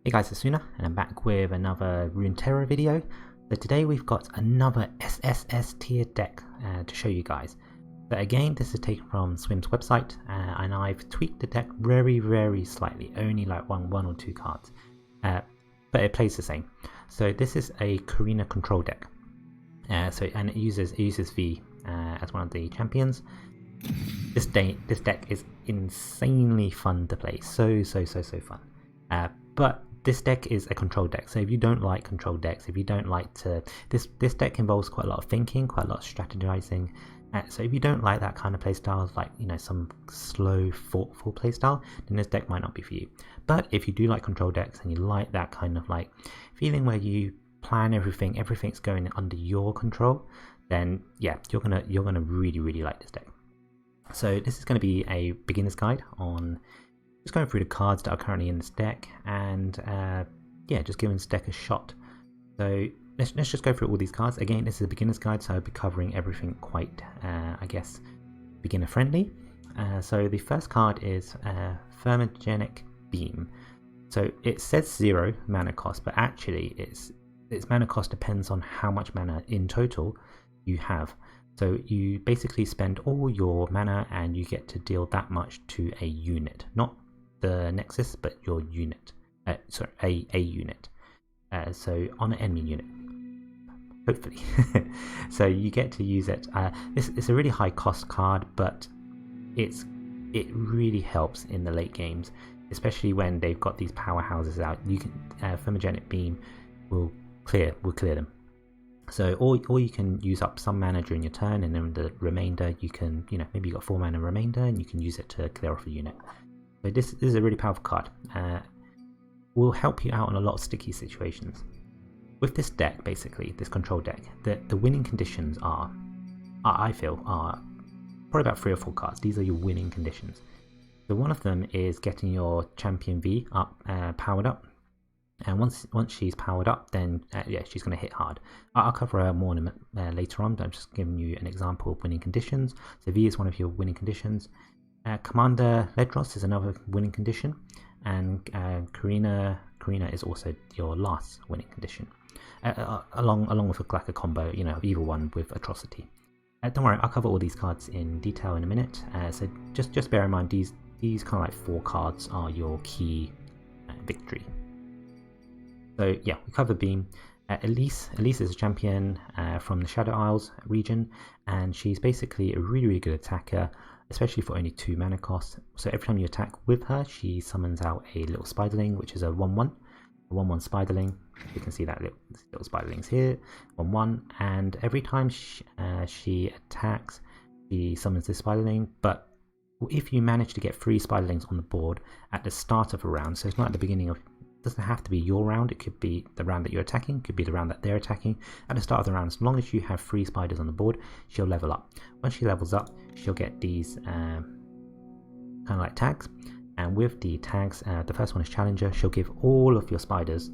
Hey guys, it's Suna, and I'm back with another Runeterra video. So today we've got another SSS Tier Deck to show you guys. But again, this is taken from Swim's website, and I've tweaked the deck very slightly, only like one or two cards. But it plays the same. So this is a Corina Control deck. And it uses Vi as one of the champions. This deck is insanely fun to play, so fun. But this deck is a control deck, so if you don't like control decks, if you don't like to, this deck involves quite a lot of thinking, quite a lot of strategizing. So if you don't like that kind of playstyle, like some slow, thoughtful playstyle, then this deck might not be for you. But if you do like control decks and you like that kind of like feeling where you plan everything, everything's going under your control, then yeah, you're gonna really like this deck. So this is going to be a beginner's guide on just going through the cards that are currently in this deck, and yeah, just giving this deck a shot. So let's just go through all these cards. Again, this is a beginner's guide, so I'll be covering everything quite, I guess, beginner friendly. So the first card is Thermogenic Beam. So it says 0 mana cost, but actually its mana cost depends on how much mana in total you have. So you basically spend all your mana and you get to deal that much to a unit, not the Nexus, but your unit. Sorry, a unit. So on an enemy unit, hopefully. So you get to use it. It's a really high cost card, but it really helps in the late games, especially when they've got these powerhouses out. You can Thermogenic Beam will clear them. So or you can use up some mana during your turn, and then the remainder you can, maybe you got 4 mana remainder and you can use it to clear off a unit. So this is a really powerful card. Will help you out in a lot of sticky situations. With this deck, basically, this control deck, the winning conditions I feel are probably about 3 or 4 cards. These are your winning conditions. So one of them is getting your champion Vi up, powered up. And once she's powered up, then yeah, she's going to hit hard. I'll cover her more later on, but I'm just giving you an example of winning conditions. So Vi is one of your winning conditions. Commander Ledros is another winning condition, and Corina is also your last winning condition. Along with like a combo, of either one with Atrocity. Don't worry, I'll cover all these cards in detail in a minute. So just bear in mind these kind of like 4 cards are your key victory. So yeah, we covered Beam. Elise is a champion from the Shadow Isles region, and she's basically a really good attacker, especially for only 2 mana cost. So every time you attack with her, she summons out a little spiderling, which is a 1/1 spiderling. You can see that little spiderlings here, 1/1, and every time she attacks, she summons this spiderling. But if you manage to get 3 spiderlings on the board at the start of a round, so it's not at the beginning of, doesn't have to be your round, it could be the round that you're attacking, could be the round that they're attacking. At the start of the round, as long as you have 3 spiders on the board, she'll level up. Once she levels up, she'll get these kind of like tags, and with the tags, the first one is Challenger. She'll give all of your spiders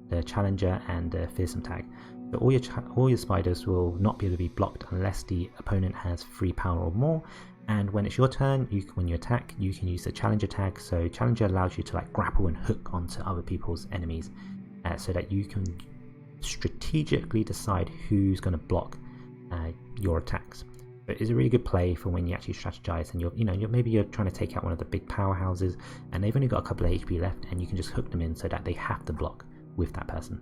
the Challenger and the Fearsome tag. So all your spiders will not be able to be blocked unless the opponent has 3 power or more. And when it's your turn, when you attack, you can use the Challenger tag. So Challenger allows you to like grapple and hook onto other people's enemies, so that you can strategically decide who's going to block your attacks. But it's a really good play for when you actually strategize, and maybe you're trying to take out one of the big powerhouses, and they've only got a couple of HP left, and you can just hook them in so that they have to block with that person.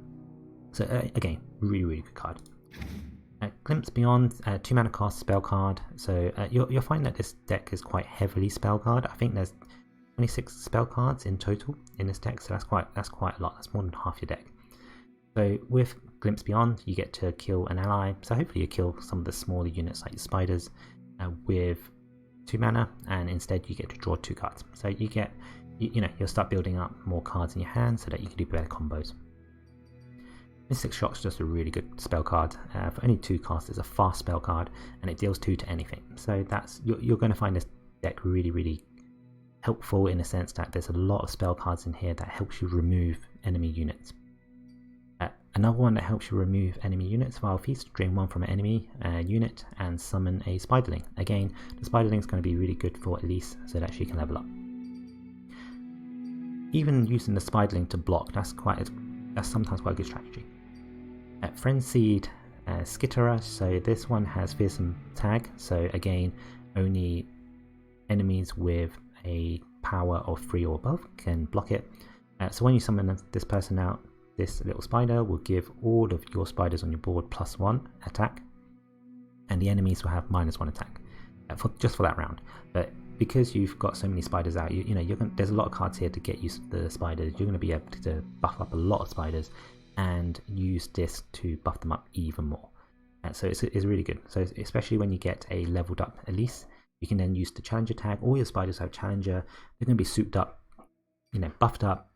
So again, really good card. Glimpse Beyond, 2 mana cost spell card. So you'll find that this deck is quite heavily spell card. I think there's 26 spell cards in total in this deck, so that's quite a lot. That's more than half your deck. So with Glimpse Beyond, you get to kill an ally. So hopefully you kill some of the smaller units like your spiders with 2 mana, and instead you get to draw 2 cards. So you get, you'll start building up more cards in your hand so that you can do better combos. Mystic Shock's just a really good spell card. For only 2 costs, it's a fast spell card, and it deals 2 to anything. So that's you're going to find this deck really helpful in the sense that there's a lot of spell cards in here that helps you remove enemy units. Another one that helps you remove enemy units, Vile Feast, drain 1 from an enemy unit and summon a spiderling. Again, the spiderling is going to be really good for Elise so that she can level up. even using the spiderling to block, that's sometimes quite a good strategy. Frenzied Skitterer, so this one has fearsome tag, so again only enemies with a power of 3 or above can block it. So when you summon this person out, this little spider will give all of your spiders on your board +1 attack, and the enemies will have -1 attack just for that round. But because you've got so many spiders out, there's a lot of cards here to get used to the spiders. You're going to be able to buff up a lot of spiders and use this to buff them up even more. So it's really good. So especially when you get a leveled up Elise, you can then use the challenger tag. All your spiders have challenger. They're going to be souped up, buffed up,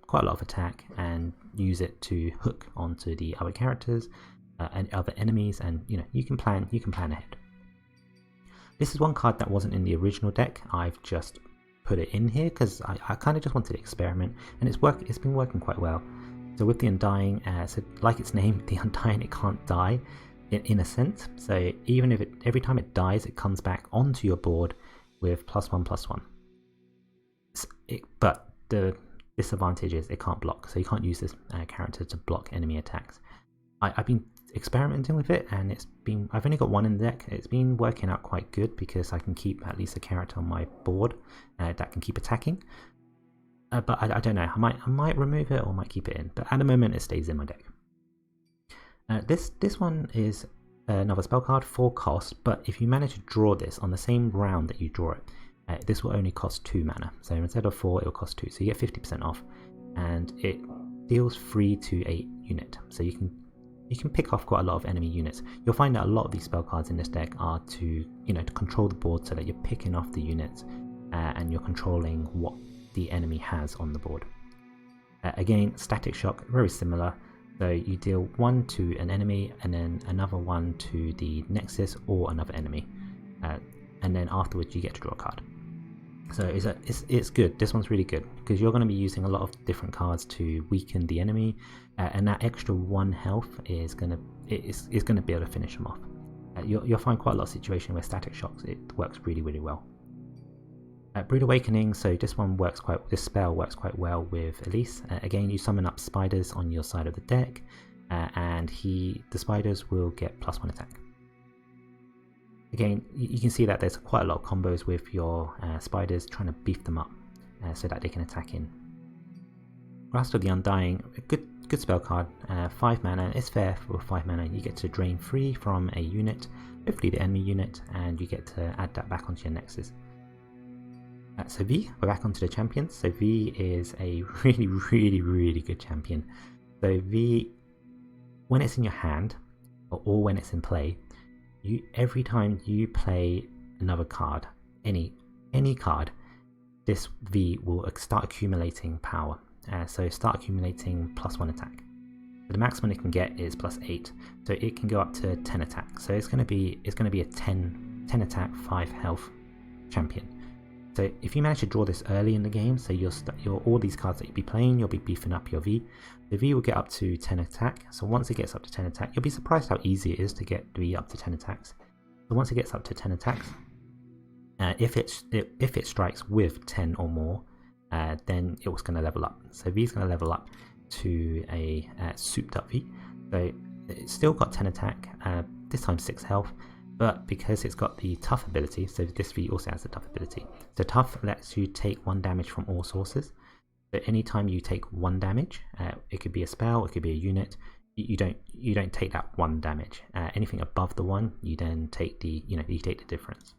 quite a lot of attack, and use it to hook onto the other characters and other enemies, and you can plan ahead. This is one card that wasn't in the original deck. I've just put it in here because I kind of just wanted to experiment, and it's been working quite well. So with the Undying, so like its name, the Undying, it can't die in a sense. So even if every time it dies, it comes back onto your board with +1/+1. But the disadvantage is it can't block, so you can't use this character to block enemy attacks. I've been experimenting with it, and I've only got one in the deck. It's been working out quite good because I can keep at least a character on my board that can keep attacking. But I don't know. I might remove it or I might keep it in. But at the moment, it stays in my deck. This one is another spell card, 4 cost. But if you manage to draw this on the same round that you draw it, this will only cost 2 mana. So instead of 4, it will cost 2. So you get 50% off, and it deals 3 to 8 unit. So you can pick off quite a lot of enemy units. You'll find that a lot of these spell cards in this deck are to control the board, so that you're picking off the units and you're controlling what the enemy has on the board. Again, static shock, very similar. So you deal 1 to an enemy, and then another 1 to the nexus or another enemy, and then afterwards you get to draw a card. So it's good. This one's really good because you're going to be using a lot of different cards to weaken the enemy, and that extra 1 health is going to be able to finish them off. You'll find quite a lot of situations where static shocks, it works really, really well. Brood Awakening, so this spell works quite well with Elise. Again, you summon up spiders on your side of the deck, and the spiders will get +1 attack. Again, you can see that there's quite a lot of combos with your spiders, trying to beef them up so that they can attack in. Grasp of the Undying, a good spell card, 5 mana. It's fair for 5 mana. You get to drain 3 from a unit, hopefully the enemy unit, and you get to add that back onto your nexus. So Vi, we're back onto the champions. So Vi is a really, really, really good champion. So Vi, when it's in your hand, or when it's in play, every time you play another card, any card, this Vi will start accumulating power. So start accumulating +1 attack. So the maximum it can get is +8. So it can go up to 10 attack. So it's going to be a 10 attack, 5 health champion. So if you manage to draw this early in the game, so all these cards that you'll be playing, you'll be beefing up your Vi. The Vi will get up to 10 attack. So once it gets up to 10 attack, you'll be surprised how easy it is to get Vi up to 10 attacks. So once it gets up to 10 attacks, if it strikes with 10 or more, then it was going to level up. So Vi is going to level up to a souped up Vi. So it's still got 10 attack, this time 6 health. But because it's got the tough ability, so this V also has the tough ability. So tough lets you take 1 damage from all sources. So anytime you take 1 damage, it could be a spell, it could be a unit. You don't take that 1 damage. Anything above the 1, you then take you take the difference.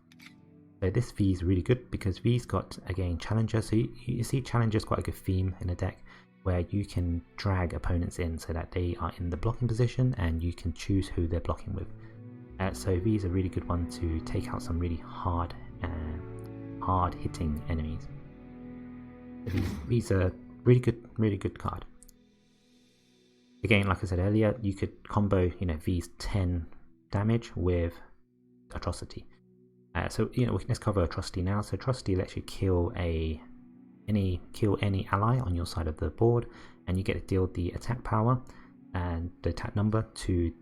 So this V is really good because V's got, again, challenger. So you see challenger is quite a good theme in a deck where you can drag opponents in so that they are in the blocking position and you can choose who they're blocking with. So V is a really good one to take out some really hard hitting enemies. V's a really good card. Again, like I said earlier, you could combo V's 10 damage with Atrocity. So let's cover Atrocity now. So Atrocity lets you kill any ally on your side of the board, and you get to deal the attack power and the attack number to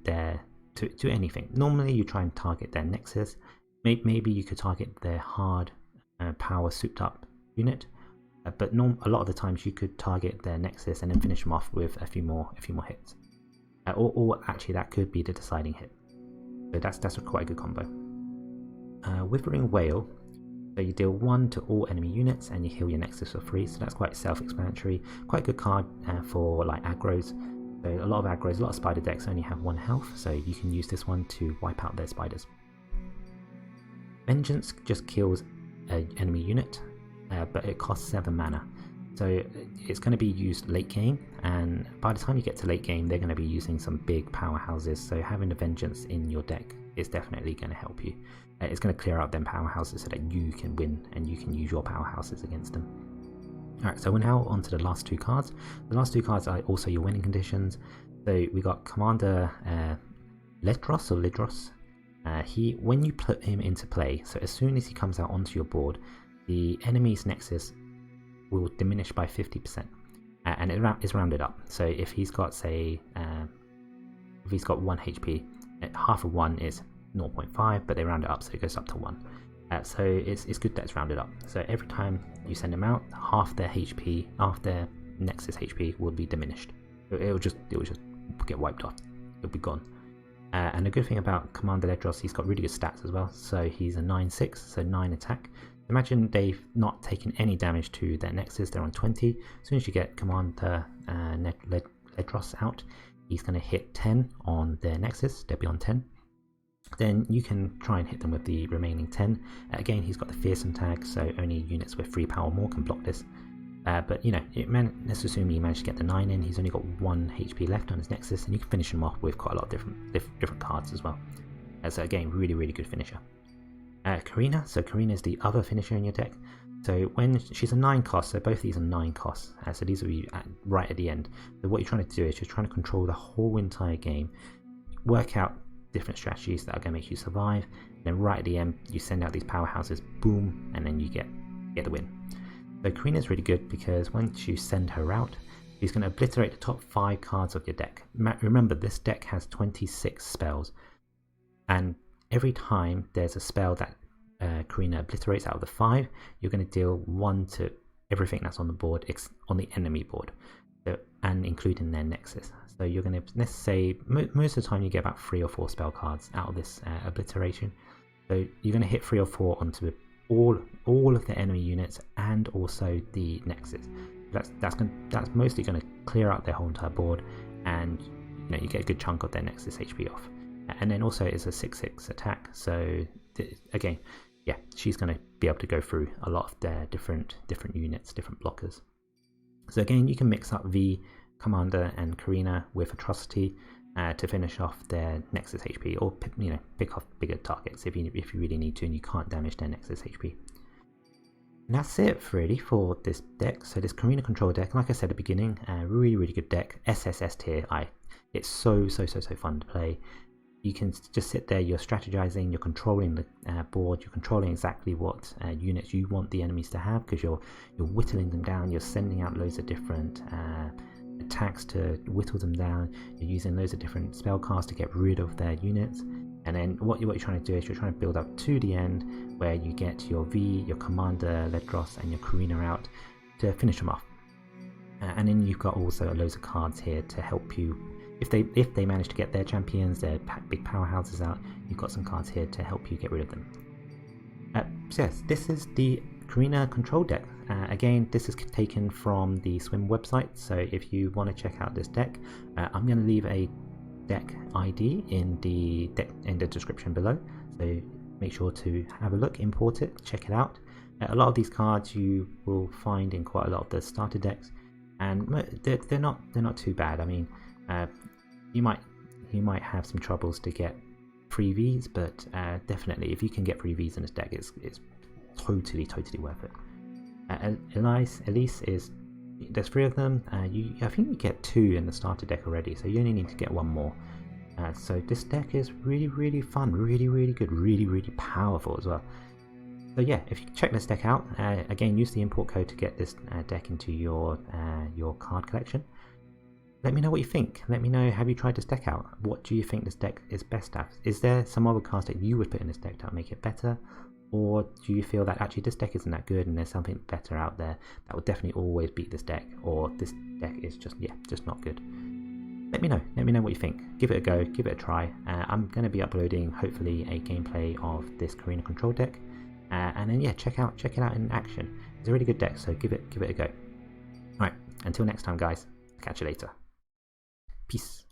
anything. Normally you try and target their nexus. Maybe you could target their hard power souped up unit, but a lot of the times you could target their Nexus and then finish them off with a few more hits, or actually that could be the deciding hit. So that's quite a good combo. Withering Whale, so you deal 1 to all enemy units and you heal your Nexus for free, so that's quite self-explanatory. Quite a good card for like aggros. So a lot of aggros, a lot of spider decks only have 1 health, so you can use this one to wipe out their spiders. Vengeance just kills an enemy unit, but it costs 7 mana. So it's going to be used late game, and by the time you get to late game they're going to be using some big powerhouses, so having the Vengeance in your deck is definitely going to help you. It's going to clear out them powerhouses so that you can win and you can use your powerhouses against them. Alright, so we're now on to the last 2 cards. The last 2 cards are also your winning conditions. So we got Commander Lidros. When you put him into play, so as soon as he comes out onto your board, the enemy's Nexus will diminish by 50%, and it is rounded up. So if he's got, say, if he's got 1 HP, half of 1 is 0.5, but they round it up so it goes up to 1. So it's good that it's rounded up. So every time you send them out, half their HP, half their Nexus HP will be diminished. It will just get wiped off. It'll be gone. And the good thing about Commander Ledros, he's got really good stats as well. So he's a 9/6, so 9 attack. Imagine they've not taken any damage to their Nexus, they're on 20. As soon as you get Commander Ledros out, he's going to hit 10 on their Nexus, they'll be on 10. Then you can try and hit them with the remaining 10. Again, he's got the Fearsome tag, so only units with 3 power or more can block this. But you know, let's assume he managed to get the 9 in, he's only got 1 HP left on his Nexus, and you can finish him off with quite a lot of different cards as well. So again, really good finisher. Corina, so Corina is the other finisher in your deck. So when she's a 9 cost, so both of these are 9 costs, so these will be right at the end. So what you're trying to do is you're trying to control the whole entire game, work out different strategies that are going to make you survive, and then right at the end you send out these powerhouses, boom, and then you get the win. So Corina is really good because once you send her out, she's going to obliterate the top 5 cards of your deck. Remember, this deck has 26 spells, and every time there's a spell that Corina obliterates out of the 5, you're going to deal 1 to everything that's on the board, on the enemy board, so, and including their Nexus. So you're going to, let's say, most of the time you get about 3 or 4 spell cards out of this obliteration. So you're going to hit 3 or 4 onto all of the enemy units and also the Nexus. That's mostly going to clear out their whole entire board, and you know, you get a good chunk of their Nexus HP off. And then also it's a 6/6 attack. So again, yeah, she's going to be able to go through a lot of their different units, different blockers. So again, you can mix up V, Commander, and Corina with Atrocity to finish off their Nexus HP, or pick off bigger targets if you really need to and you can't damage their Nexus HP. And that's it really for this deck. So this Corina Control deck, like I said at the beginning, really good deck, SSS tier. It's so fun to play. You can just sit there, you're strategizing, you're controlling the board, you're controlling exactly what units you want the enemies to have, because you're whittling them down, you're sending out loads of different attacks to whittle them down, you're using loads of different spell casts to get rid of their units, and then what you're trying to do is you're trying to build up to the end where you get your V, your Commander Ledros, and your Corina out to finish them off. And then you've got also loads of cards here to help you. If they manage to get their champions, their big powerhouses out, you've got some cards here to help you get rid of them. So yes, this is the Corina Control deck. Again, this is taken from the Swim website, so if you want to check out this deck, I'm going to leave a deck ID in the description below, so make sure to have a look, import it, check it out. A lot of these cards you will find in quite a lot of the starter decks, and they're not too bad. I mean, you might have some troubles to get free Vs, but definitely if you can get free Vs in this deck, it's totally worth it. Elise is, there's 3 of them. I think you get 2 in the starter deck already, so you only need to get 1 more. So this deck is really fun, really good, really powerful as well. So yeah, if you check this deck out, again, use the import code to get this deck into your card collection. let me know what you think. Let me know, have you tried this deck out? What do you think this deck is best at? Is there some other cards that you would put in this deck that would make it better? Or do you feel that actually this deck isn't that good and there's something better out there that will definitely always beat this deck? Or this deck is just, yeah, just not good? Let me know what you think. Give it a go, give it a try. I'm going to be uploading hopefully a gameplay of this Corina Control deck. And then yeah, check it out in action. It's a really good deck, so give it a go. Alright, until next time guys, catch you later. Peace.